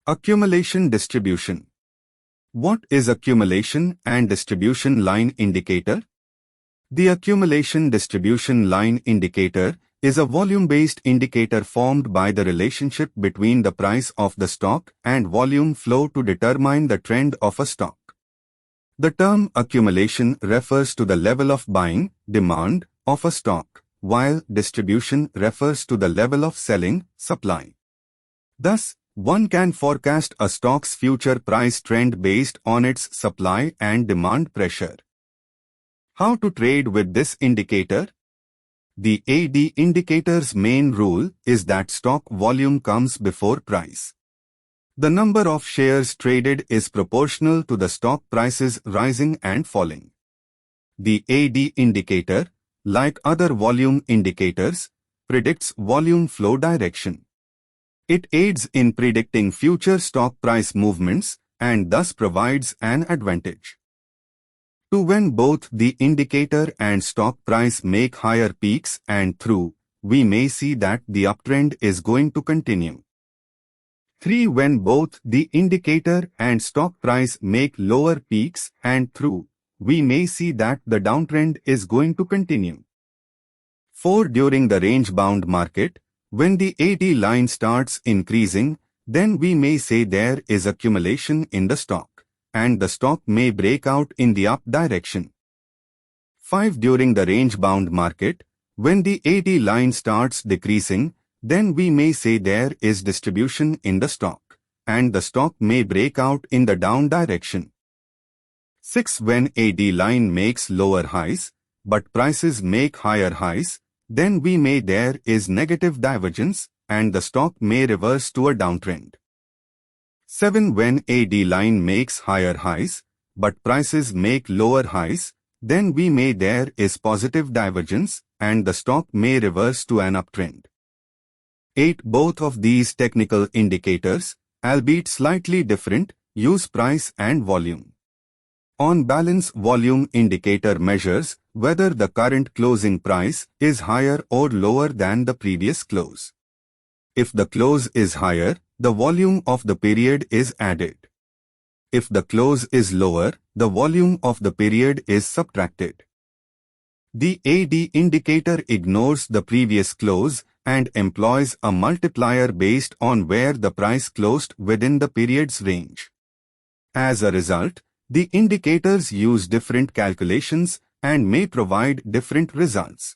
Accumulation distribution. What is accumulation and distribution line indicator? The accumulation distribution line indicator is a volume-based indicator formed by the relationship between the price of the stock and volume flow to determine the trend of a stock. The term accumulation refers to the level of buying, demand, of a stock, while distribution refers to the level of selling, supply. Thus, one can forecast a stock's future price trend based on its supply and demand pressure. How to trade with this indicator? The AD indicator's main rule is that stock volume comes before price. The number of shares traded is proportional to the stock prices rising and falling. The AD indicator, like other volume indicators, predicts volume flow direction. It aids in predicting future stock price movements and thus provides an advantage. To when both the indicator and stock price make higher peaks and through, we may see that the uptrend is going to continue. 3. When both the indicator and stock price make lower peaks and through, we may see that the downtrend is going to continue. 4. During the range-bound market, when the AD line starts increasing, then we may say there is accumulation in the stock, and the stock may break out in the up direction. 5. During the range-bound market, when the AD line starts decreasing, then we may say there is distribution in the stock, and the stock may break out in the down direction. 6. When AD line makes lower highs, but prices make higher highs, then we may there is negative divergence and the stock may reverse to a downtrend. 7. When AD line makes higher highs, but prices make lower highs, then we may there is positive divergence and the stock may reverse to an uptrend. 8. Both of these technical indicators, albeit slightly different, use price and volume. On balance, volume indicator measures whether the current closing price is higher or lower than the previous close. If the close is higher, the volume of the period is added. If the close is lower, the volume of the period is subtracted. The AD indicator ignores the previous close and employs a multiplier based on where the price closed within the period's range. As a result, the indicators use different calculations and may provide different results.